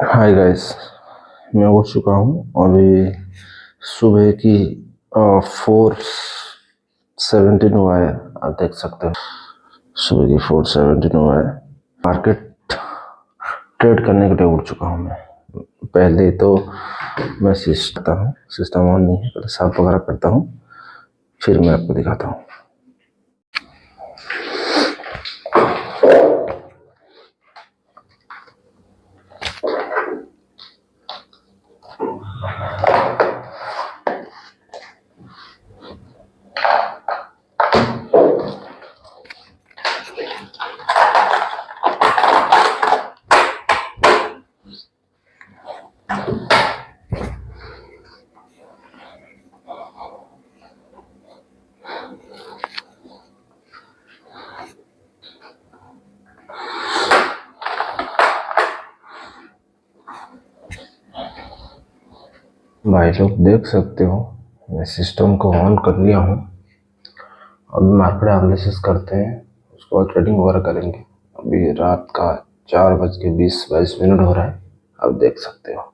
Hi guys, मैं उठ चुका हूँ। अभी सुबह की 4:17 हुआ है। आप देख सकते हो सुबह की 4:17 हुआ है। मार्केट ट्रेड करने के लिए उठ चुका हूँ मैं। पहले तो मैं सिस्टम ऑन नहीं है, पहले साफ वगैरह करता हूँ, फिर मैं आपको दिखाता हूँ। भाई लोग देख सकते हो, मैं सिस्टम को ऑन कर लिया हूँ। अब मार्केट एनालिसिस करते हैं, उसके बाद ट्रेडिंग वगैरह करेंगे। अभी रात का 4:20-22 हो रहा है। आप देख सकते हो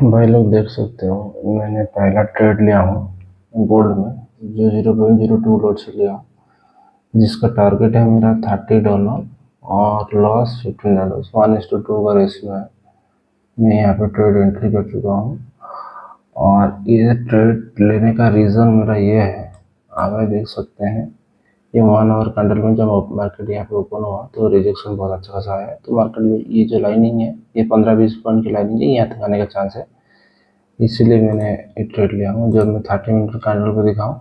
भाई लोग, देख सकते हो मैंने पहला ट्रेड लिया हूँ गोल्ड में, जो 0.02 लोड से लिया, जिसका टारगेट है मेरा $30 और लॉस $15। 1:2 का रेशियो है। मैं यहाँ पे ट्रेड एंट्री कर चुका हूँ और ये ट्रेड लेने का रीज़न मेरा ये है, आप देख सकते हैं ये 1 आवर कैंडल में जब मार्केट यहाँ पे ओपन हुआ तो रिजेक्शन बहुत अच्छा खासा है। तो मार्केट में ये जो लाइनिंग है, ये 15-20 पॉइंट की लाइनिंग है, यहाँ तक आने का चांस है, इसीलिए मैंने ये ट्रेड लिया हूँ। जब मैं 30 मिनट कैंडल पे दिखाऊँ,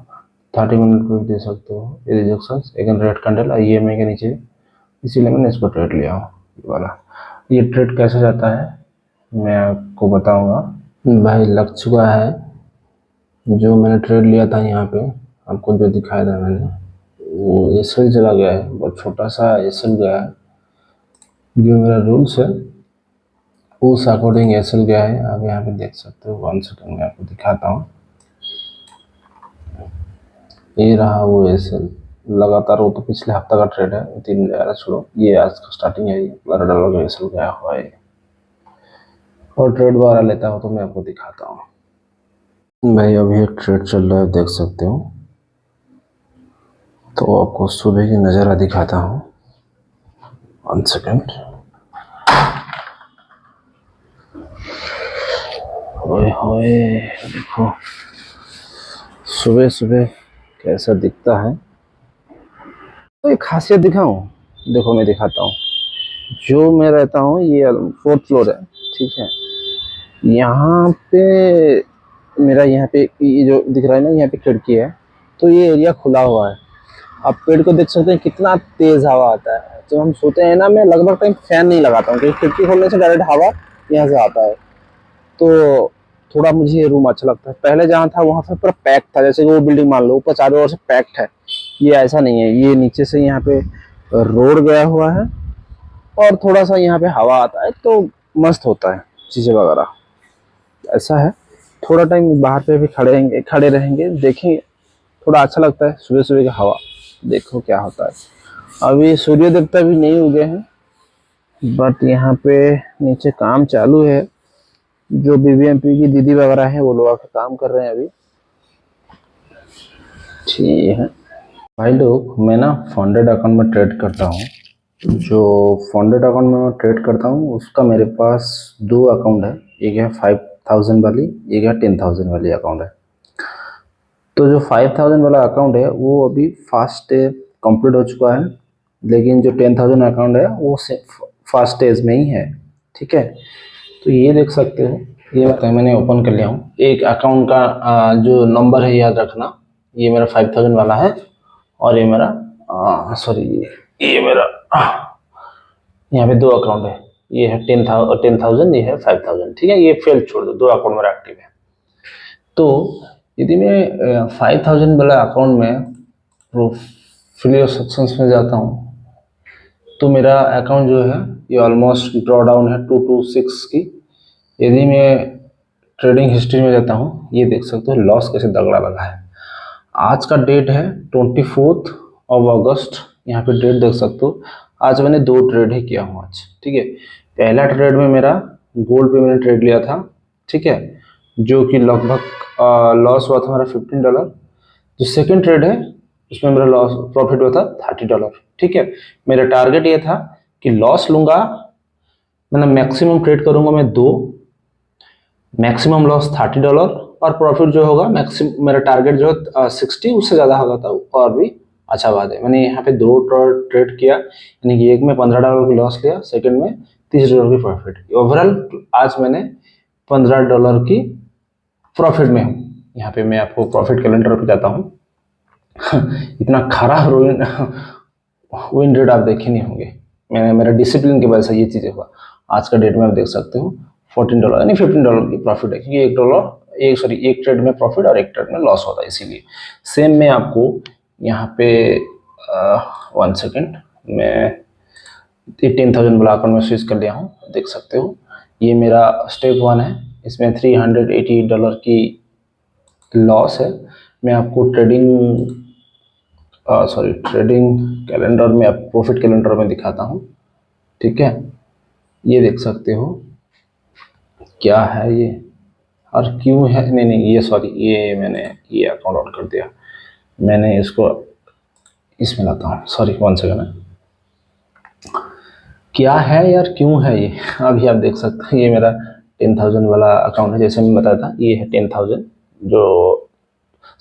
30 मिनट पे भी दे सकते हो ये रिजेक्शन, एक रेड कैंडल IMA के नीचे, इसीलिए मैंने इसको ट्रेड लिया हूँ ये वाला। ये ट्रेड कैसे जाता है मैं आपको बताऊंगा। भाई लग चुका है, जो मैंने ट्रेड लिया था यहाँ पे, आपको जो दिखाया था मैंने, वो एसएल चला गया है, बहुत छोटा सा एसएल गया है। जो मेरा रूल्स है उस अकॉर्डिंग एसएल गया है। आप यहाँ पे देख सकते हो, 1 सेकंड में आपको दिखाता हूँ। ये रहा वो एसएल लगातार, वो तो पिछले हफ्ता का ट्रेड है, 3 दिन छोड़ो, ये आज का स्टार्टिंग है। ये $12 का एसएल गया हुआ है और ट्रेड वगैरह लेता हूँ तो मैं आपको दिखाता हूँ। भाई अभी एक ट्रेड चल रहा है, देख सकते हो, तो आपको सुबह की नज़ारा दिखाता हूँ। 1 सेकंड। ओए होए, देखो सुबह सुबह कैसा दिखता है। तो एक खासियत दिखाऊं, देखो मैं दिखाता हूँ। जो मैं रहता हूँ ये 4th फ्लोर है, ठीक है। यहाँ पे मेरा, यहाँ पे ये जो दिख रहा है ना, यहाँ पे खिड़की है, तो ये एरिया खुला हुआ है। आप पेड़ को देख सकते हैं कितना तेज हवा आता है। तो हम सोते हैं ना, मैं लगभग टाइम फैन नहीं लगाता हूँ क्योंकि खिड़की खोलने से डायरेक्ट हवा यहाँ से आता है, तो थोड़ा मुझे ये रूम अच्छा लगता है। पहले जहाँ था वहाँ पे पूरा पैक था, जैसे कि वो बिल्डिंग मान लो ऊपर चारों ओर से पैक्ड है, ये ऐसा नहीं है। ये नीचे से यहाँ पे रोड गया हुआ है और थोड़ा सा यहाँ पे हवा आता है, तो मस्त होता है चीज़ें वगैरह, ऐसा है। थोड़ा टाइम बाहर पे भी खड़े रहेंगे, देखेंगे, थोड़ा अच्छा लगता है सुबह सुबह की हवा। देखो क्या होता है। अभी सूर्य देवता भी नहीं उगे हैं, बट यहाँ पे नीचे काम चालू है। जो BBMP की दीदी वगैरह है वो लोग आके काम कर रहे हैं अभी, ठीक है। भाई लोग, मैं ना फंडेड अकाउंट में ट्रेड करता हूँ। जो फंडेड अकाउंट में मैं ट्रेड करता हूँ उसका मेरे पास 2 अकाउंट है। एक है 5,000 वाली, एक है 10,000 वाली अकाउंट है। तो जो 5,000 वाला अकाउंट है वो अभी फर्स्ट स्टेज कंप्लीट हो चुका है, लेकिन जो 10,000 अकाउंट है वो फर्स्ट स्टेज में ही है, ठीक है। तो ये देख सकते हो, ये बताया मैंने ओपन कर लिया हूँ। एक अकाउंट का जो नंबर है याद रखना, ये मेरा 5,000 वाला है और ये मेरा सॉरी, ये मेरा यहाँ पे 2 अकाउंट है। ये है 10,000, ये है 5,000, ठीक है। ये फेल छोड़ दो, 2 अकाउंट मेरा एक्टिव है। तो यदि मैं 5,000 वाला अकाउंट में प्रोफिलियो सेक्शंस में जाता हूँ तो मेरा अकाउंट जो है ये ऑलमोस्ट ड्रॉ डाउन है 226 की। यदि मैं ट्रेडिंग हिस्ट्री में जाता हूँ, ये देख सकते हो लॉस कैसे दगड़ा लगा है। आज का डेट है 24 अगस्त, यहाँ पे डेट देख सकते हो। आज मैंने 2 ट्रेड ही किया हूँ आज, ठीक है। पहला ट्रेड में मेरा गोल्ड पे मैंने ट्रेड लिया था, ठीक है, जो कि लगभग लॉस हुआ था मेरा $15। जो सेकंड ट्रेड है उसमें मेरा लॉस प्रॉफिट हुआ था $30, ठीक है। मेरा टारगेट ये था कि लॉस लूंगा, मतलब मैक्सिमम ट्रेड करूंगा मैं 2, मैक्सिमम लॉस $30 और प्रॉफिट जो होगा मैक्सिमम, मेरा टारगेट जो है 60, उससे ज़्यादा होगा था और भी अच्छा बात है। मैंने यहाँ पे 2 ट्रेड किया, यानी कि एक में $15 की लॉस लिया, सेकंड में $30 की प्रॉफिट। ओवरऑल आज मैंने $15 की प्रॉफिट में हूँ। यहाँ पे मैं आपको प्रॉफिट कैलेंडर पे जाता हूँ। इतना खराब विन रेट आप देखे नहीं होंगे। मैंने मेरा डिसिप्लिन की वजह से ये चीज़ें हुआ। आज का डेट में आप देख सकते हो $14 यानी $15 की प्रॉफिट है, क्योंकि एक ट्रेड में प्रॉफिट और एक ट्रेड में लॉस होता है, इसीलिए। सेम मैं आपको यहाँ पे 1 सेकेंड, मैं 10,000 वाला अकाउंट में स्विच कर लिया हूँ, देख सकते हो। ये मेरा स्टेप 1 है, इसमें $388 की लॉस है। मैं आपको ट्रेडिंग कैलेंडर में, प्रॉफिट कैलेंडर में दिखाता हूँ, ठीक है। ये देख सकते हो क्या है ये और क्यों है। नहीं, ये मैंने ये अकाउंट ऑन कर दिया, मैंने इसको इसमें लाता हूँ, 1 सेकेंड। क्या है यार, क्यों है ये, अभी आप देख सकते हैं। ये मेरा 10,000 वाला अकाउंट है, जैसे मैं बताया था, ये है 10,000, जो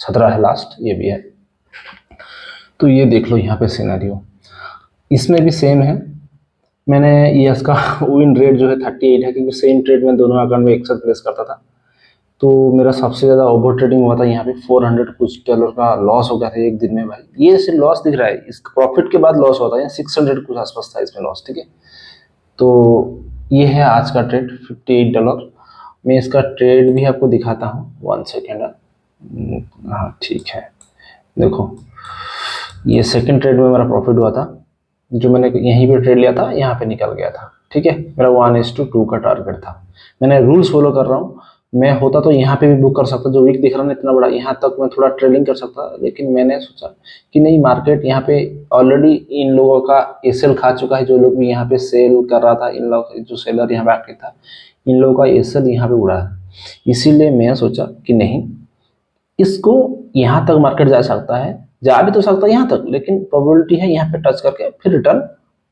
17 है लास्ट, ये भी है। तो ये देख लो यहाँ पे सिनेरियो, इसमें भी सेम है। मैंने ये इसका विन रेट जो है 38 है, क्योंकि सेम ट्रेड में दोनों अकाउंट में एक साथ प्लेस करता था। तो मेरा सबसे ज़्यादा ओवर ट्रेडिंग हुआ था यहाँ पे, $400 कुछ डॉलर का लॉस हो गया था एक दिन में। भाई ये सिर्फ लॉस दिख रहा है, इस प्रॉफिट के बाद लॉस होता है, 600 कुछ आसपास था इसमें लॉस, ठीक है। तो ये है आज का ट्रेड $58। मैं इसका ट्रेड भी आपको दिखाता हूँ, 1 सेकेंड। हाँ ठीक है, देखो ये सेकंड ट्रेड में मेरा प्रॉफिट हुआ था, जो मैंने यहीं पे ट्रेड लिया था, यहाँ पे निकल गया था, ठीक है। मेरा 1:2 का टारगेट था। मैंने रूल्स फॉलो कर रहा हूँ। मैं होता तो यहाँ पे भी बुक कर सकता, जो वीक दिख रहा है ना इतना बड़ा, यहाँ तक मैं थोड़ा ट्रेडिंग कर सकता, लेकिन मैंने सोचा कि नहीं, मार्केट यहाँ पे ऑलरेडी इन लोगों का एसएल खा चुका है। जो लोग भी यहाँ पे सेल कर रहा था, इन लोग जो सेलर यहाँ पे एक्टिव था, इन लोगों का एसएल यहाँ पे उड़ा है। इसीलिए मैं सोचा कि नहीं, इसको यहाँ तक मार्केट जा सकता है, जा भी तो सकता है यहाँ तक, लेकिन प्रोबेबिलिटी है यहाँ पे टच करके फिर रिटर्न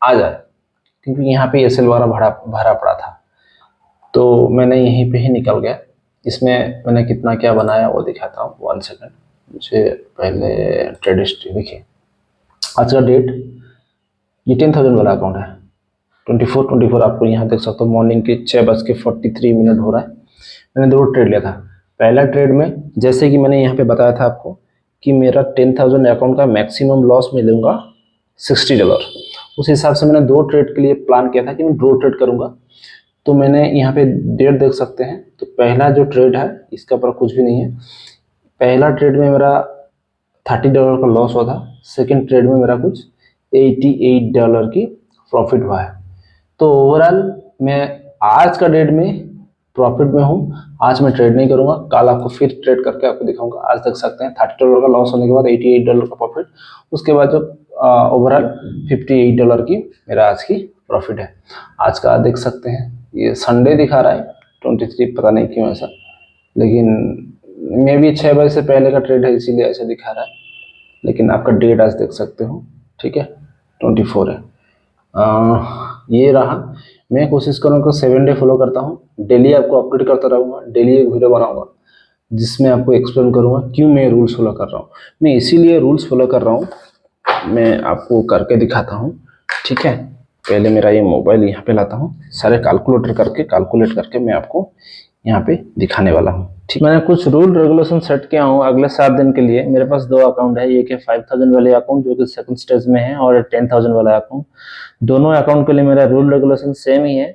आ जाए, क्योंकि यहाँ पे एसएल वाला भरा पड़ा था। तो मैंने यहीं पे ही निकल गया। इसमें मैंने कितना क्या बनाया वो दिखाता हूँ, 1 सेकेंड। मुझे पहले ट्रेड हिस्ट्री देखिए, आज का डेट, ये 10,000 वाला अकाउंट है। 24 आपको यहाँ देख सकते हो, मॉर्निंग के 6:43 हो रहा है। मैंने 2 ट्रेड लिया था। पहला ट्रेड में, जैसे कि मैंने यहाँ पे बताया था आपको, कि मेरा 10,000 अकाउंट का मैक्सिमम लॉस मैं लूँगा $60। उस हिसाब से मैंने 2 ट्रेड के लिए प्लान किया था कि मैं 2 ट्रेड करूँगा। तो मैंने यहाँ पे डेट देख सकते हैं। तो पहला जो ट्रेड है, इसका पर कुछ भी नहीं है। पहला ट्रेड में मेरा $30 का लॉस हुआ था, सेकेंड ट्रेड में मेरा कुछ $88 की प्रॉफिट हुआ है। तो ओवरऑल मैं आज का डेट में प्रॉफिट में हूँ। आज मैं ट्रेड नहीं करूंगा, कल आपको फिर ट्रेड करके आपको दिखाऊंगा। आज देख सकते हैं $30 का लॉस होने के बाद $88 का प्रॉफिट, उसके बाद जो ओवरऑल $58 की मेरा आज की प्रॉफिट है। आज का देख सकते हैं, ये संडे दिखा रहा है 23, पता नहीं क्यों ऐसा, लेकिन मे भी 6 बजे से पहले का ट्रेड है, इसीलिए ऐसा दिखा रहा है। लेकिन आपका डेट आज देख सकते हो, ठीक है, 24 है। ये रहा। मैं कोशिश करूँगा 7 डे फॉलो करता हूँ, डेली आपको अपडेट करता रहूँगा, डेली एक वीडियो बनाऊँगा जिसमें आपको एक्सप्लेन करूँगा क्यों मैं रूल्स फॉलो कर रहा हूँ। मैं इसीलिए रूल्स फॉलो कर रहा हूँ, मैं आपको करके दिखाता हूँ, ठीक है। पहले मेरा ये मोबाइल यहाँ पे लाता हूँ, सारे कैलकुलेट करके मैं आपको यहाँ पे दिखाने वाला हूँ, ठीक। मैंने कुछ रूल रेगुलेशन सेट किया हूँ अगले 7 दिन के लिए। मेरे पास 2 अकाउंट है, एक है 5,000 वाले अकाउंट जो कि सेकंड स्टेज में है, और 10,000 वाला अकाउंट। दोनों अकाउंट के लिए मेरा रूल रेगुलेशन सेम ही है।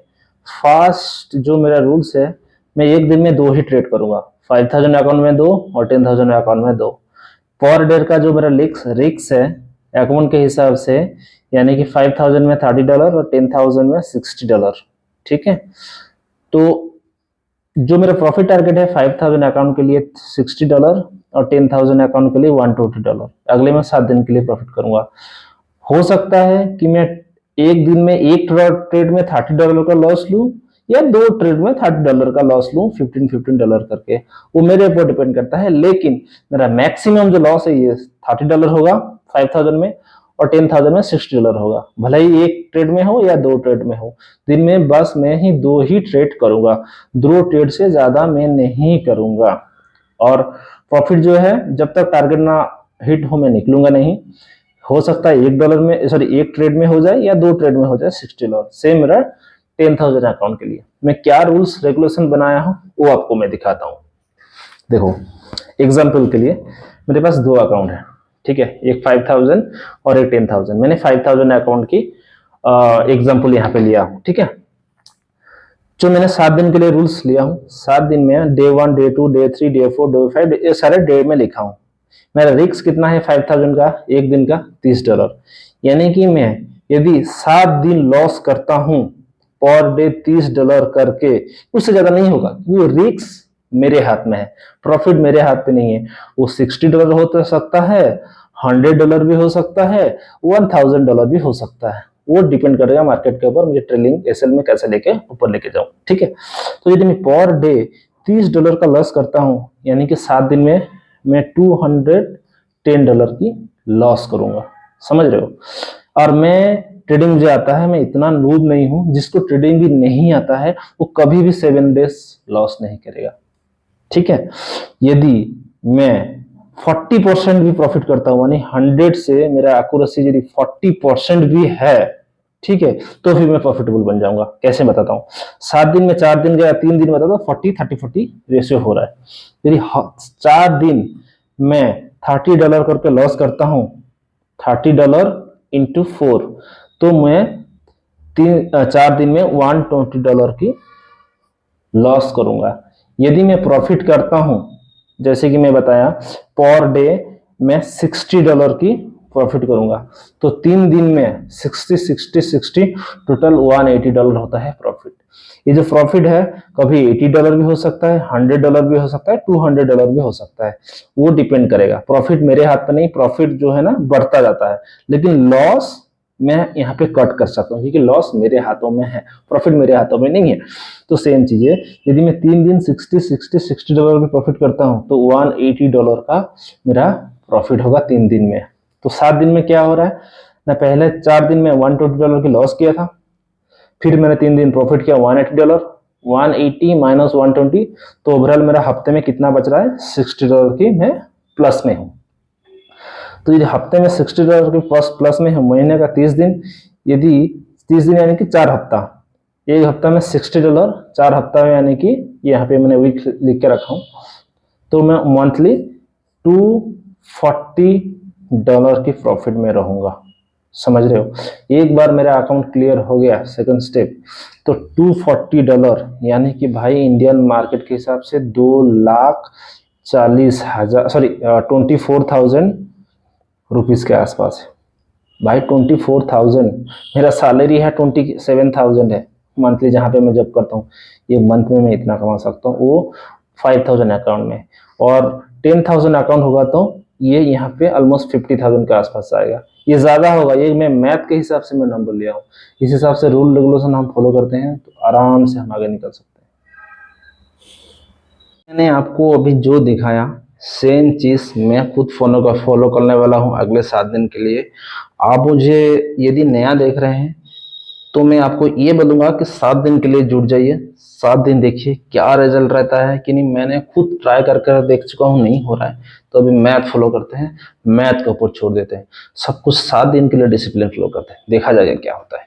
फर्स्ट जो मेरा रूल्स है, मैं एक दिन में 2 ही ट्रेड करूंगा, 5,000 अकाउंट में 2 और 10,000 अकाउंट में 2। पर डे का जो मेरा रिक्स है अकाउंट के हिसाब से, यानी कि 5,000 में $30 और 10,000 में $60, ठीक है। तो जो मेरा प्रॉफिट टारगेट है 5,000 अकाउंट के लिए $60 और 10,000 अकाउंट के लिए $120। अगले मैं 7 दिन के लिए प्रॉफिट करूंगा। हो सकता है कि मैं एक दिन में एक ट्रेड में $30 का लॉस लूं या 2 ट्रेड में $30 का लॉस लूं, $15 करके, वो मेरे ऊपर डिपेंड करता है। लेकिन मेरा मैक्सिमम जो लॉस है ये $30 होगा 5000 में, और 10,000 में $60 होगा। भले ही एक ट्रेड में हो या 2 ट्रेड में हो, दिन में बस मैं ही 2 ही ट्रेड करूंगा, 2 ट्रेड से ज्यादा मैं नहीं करूंगा। और प्रॉफिट जो है जब तक टारगेट ना हिट हो मैं निकलूंगा नहीं। हो सकता है $1 में, सॉरी, एक ट्रेड में हो जाए या 2 ट्रेड में हो जाए $60। सेम मेरा 10,000 अकाउंट के लिए मैं क्या रूल्स रेगुलेशन बनाया हूं वो आपको मैं दिखाता हूं। देखो, एग्जाम्पल के लिए मेरे पास 2 अकाउंट है, ठीक है, एक 5000 और एक 10,000। मैंने 5000 अकाउंट की एग्जाम्पल यहाँ पे लिया हूँ, ठीक है। जो मैंने 7 दिन के लिए रूल्स लिया हूँ, 7 दिन में day 1, day 2, day 3, day 4, day 5, ये सारे डे में लिखा हूँ। मेरा रिस्क कितना है 5000 का, एक दिन का $30। यानी कि मैं यदि 7 दिन लॉस करता हूं पर डे $30 करके, उससे ज्यादा नहीं होगा। वो रिस्क मेरे हाथ में है, प्रॉफिट मेरे हाथ पे नहीं है। वो $60 हो सकता है, $100 भी हो सकता है, $1000 भी हो सकता है। वो डिपेंड करेगा मार्केट के ऊपर, मुझे ट्रेलिंग एसएल में कैसे लेके ऊपर लेके जाऊं, ठीक है। तो यदि मैं पर डे $30 का लॉस करता हूं, यानी कि 7 दिन में मैं $210 की लॉस करूंगा, समझ रहे हो। और मैं ट्रेडिंग मुझे आता है, मैं इतना नूब नहीं हूं। जिसको ट्रेडिंग भी नहीं आता है वो कभी भी 7 डेज लॉस नहीं करेगा, ठीक है। यदि मैं 40% भी प्रॉफिट करता हूं, यानी 100 से मेरा एक्यूरेसी यदि 40% भी है, ठीक है, तो फिर मैं प्रॉफिटेबल बन जाऊंगा। कैसे बताता हूं। 7 दिन में 4 दिन गया, 3 दिन बताता हूं, 40-30-40 रेशियो हो रहा है। यदि 4 दिन में $30 करके लॉस करता हूं, $30 इंटू 4, तो मैं 4 दिन में $120 की लॉस करूंगा। यदि मैं प्रॉफिट करता हूं, जैसे कि मैं बताया, पर डे मैं $60 की प्रॉफिट करूंगा, तो 3 दिन में 60-60-60 टोटल $180 होता है प्रॉफिट। ये जो प्रॉफिट है कभी $80 भी हो सकता है, $100 भी हो सकता है, $200 भी हो सकता है। वो डिपेंड करेगा, प्रॉफिट मेरे हाथ पे नहीं। प्रॉफिट जो है ना बढ़ता जाता है, लेकिन लॉस मैं यहाँ पे कट कर सकता हूँ, क्योंकि लॉस मेरे हाथों में है, प्रॉफिट मेरे हाथों में नहीं है। तो सेम चीज है, यदि मैं 3 दिन $60 की प्रॉफिट करता हूँ, तो $180 का मेरा प्रॉफिट होगा 3 दिन में। तो 7 दिन में क्या हो रहा है ना, पहले 4 दिन में $120 की लॉस किया था, फिर मैंने 3 दिन प्रॉफिट किया $180, 180 माइनस 120, तो ओवरऑल मेरा हफ्ते में कितना बच रहा है, $60 की मैं प्लस में हूँ। तो यदि हफ्ते में $60 के प्लस में है, महीने का 30 दिन, यदि 30 दिन यानी कि 4 हफ्ता, एक हफ्ता में $60, 4 हफ्ता में यानी कि यहाँ पे मैंने वीक लिख के रखा हूँ, तो मैं मंथली $240 की प्रॉफिट में रहूंगा, समझ रहे हो। एक बार मेरा अकाउंट क्लियर हो गया, सेकंड स्टेप, तो $240 यानी कि भाई इंडियन मार्केट के हिसाब से 2,40,000, सॉरी 24,000 रुपीज के आसपास है भाई। 24,000, मेरा सैलरी है 27,000 है मंथली, जहाँ पे मैं जॉब करता हूँ। ये मंथ में मैं इतना कमा सकता हूँ, वो 5,000 अकाउंट में। और 10,000 अकाउंट होगा तो ये यहाँ पे ऑलमोस्ट 50,000 के आसपास आएगा। ये ज्यादा होगा, ये मैं मैथ के हिसाब से मैं नंबर लिया हूँ। इस हिसाब से रूल रेगुलेशन हम फॉलो करते हैं तो आराम से हम आगे निकल सकते हैं। मैंने आपको अभी जो दिखाया सेम चीज मैं खुद फॉलो करने वाला हूं अगले 7 दिन के लिए। आप मुझे यदि नया देख रहे हैं तो मैं आपको ये बोलूंगा कि 7 दिन के लिए जुट जाइए, 7 दिन देखिए क्या रिजल्ट रहता है कि नहीं। मैंने खुद ट्राई करके देख चुका हूँ, नहीं हो रहा है तो अभी मैथ फॉलो करते हैं, मैथ के ऊपर छोड़ देते हैं, सब कुछ 7 दिन के लिए डिसिप्लिन फॉलो करते हैं, देखा जाएगा क्या होता है।